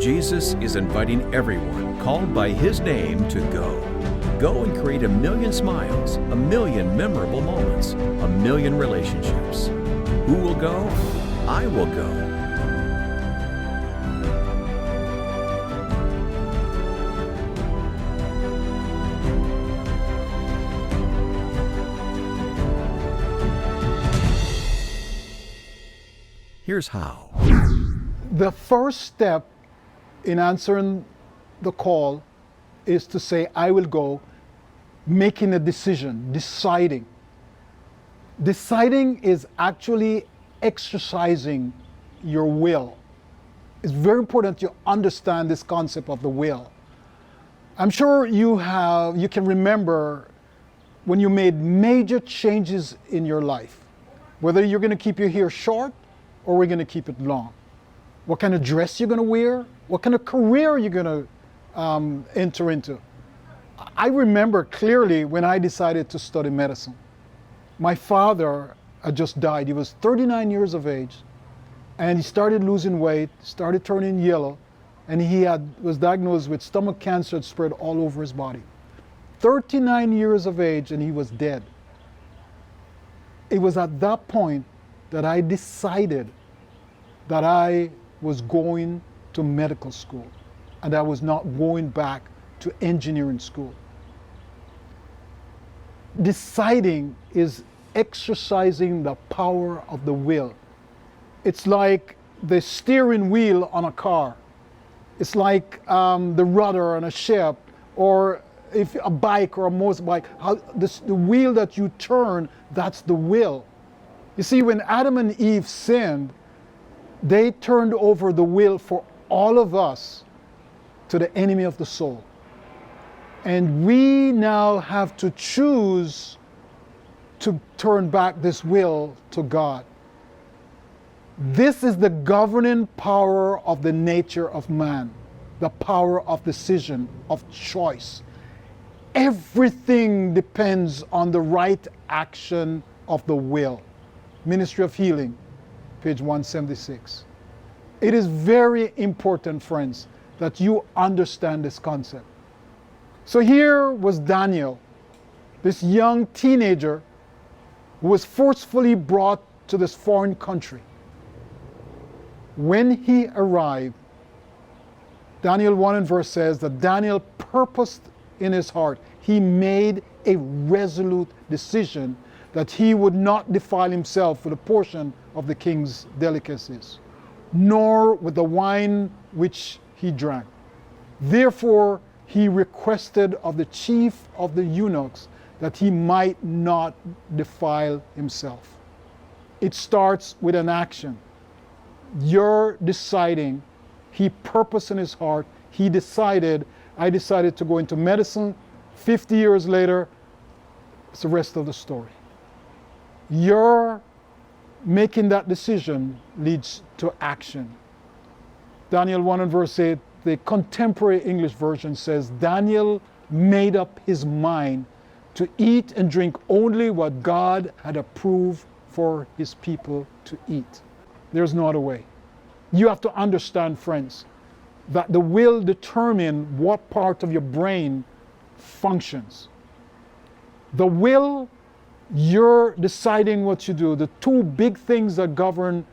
Jesus is inviting everyone called by His name to go. Go and create 1,000,000 smiles, 1,000,000 memorable moments, 1,000,000 relationships. Who will go? I will go. Here's how. The first step in answering the call is to say, I will go, making a decision, deciding. Deciding is actually exercising your will. It's very important you understand this concept of the will. I'm sure you can remember when you made major changes in your life, whether you're going to keep your hair short or we're going to keep it long. What kind of dress you're going to wear, what kind of career you're going to enter into. I remember clearly when I decided to study medicine. My father had just died. He was 39 years of age, and he started losing weight, started turning yellow, and he was diagnosed with stomach cancer that spread all over his body. 39 years of age, and he was dead. It was at that point that I decided that I was going to medical school and I was not going back to engineering school. Deciding is exercising the power of the will. It's like the steering wheel on a car. It's like the rudder on a ship, or if a bike or a motorbike, the wheel that you turn, that's the will. You see, when Adam and Eve sinned, they turned over the will for all of us to the enemy of the soul. And we now have to choose to turn back this will to God. This is the governing power of the nature of man, the power of decision, of choice. Everything depends on the right action of the will. Ministry of Healing, page 176. It is very important, friends, that you understand this concept. So here was Daniel, this young teenager who was forcefully brought to this foreign country. When he arrived, Daniel 1 and verse says that Daniel purposed in his heart, he made a resolute decision that he would not defile himself with a portion of the king's delicacies, nor with the wine which he drank. Therefore, he requested of the chief of the eunuchs that he might not defile himself. It starts with an action. You're deciding. He purposed in his heart. He decided, I decided to go into medicine. 50 years later, it's the rest of the story. Your making that decision leads to action. Daniel 1 and verse 8, the contemporary English version says, Daniel made up his mind to eat and drink only what God had approved for his people to eat. There's no other way. You have to understand, friends, that the will determine what part of your brain functions. The will, you're deciding what you do. The two big things that govern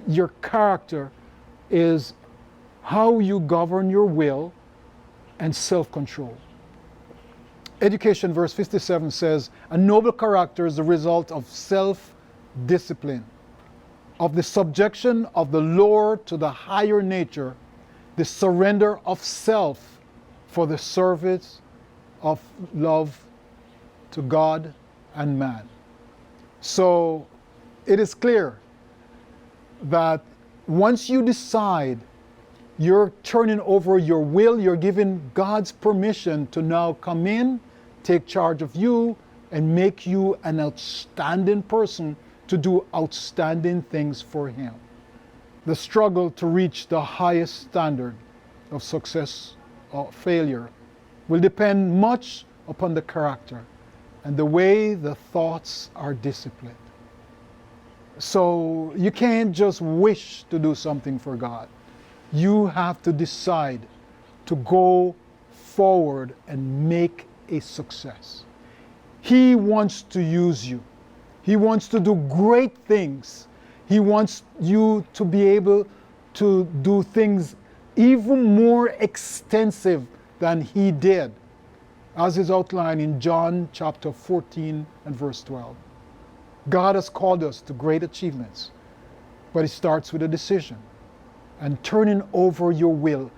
your character is how you govern your will and self-control. Education verse 57 says, a noble character is the result of self-discipline, of the subjection of the lower to the higher nature, the surrender of self for the service of love to God and man. So it is clear that once you decide, you're turning over your will, you're giving God's permission to now come in, take charge of you, and make you an outstanding person to do outstanding things for Him. The struggle to reach the highest standard of success or failure will depend much upon the character and the way the thoughts are disciplined. So you can't just wish to do something for God. You have to decide to go forward and make a success. He wants to use you. He wants to do great things. He wants you to be able to do things even more extensive than he did, as is outlined in John chapter 14 and verse 12. God has called us to great achievements, but it starts with a decision and turning over your will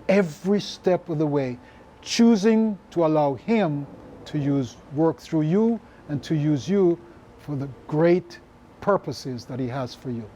every step of the way, choosing to allow him to work through you and to use you for the great purposes that he has for you.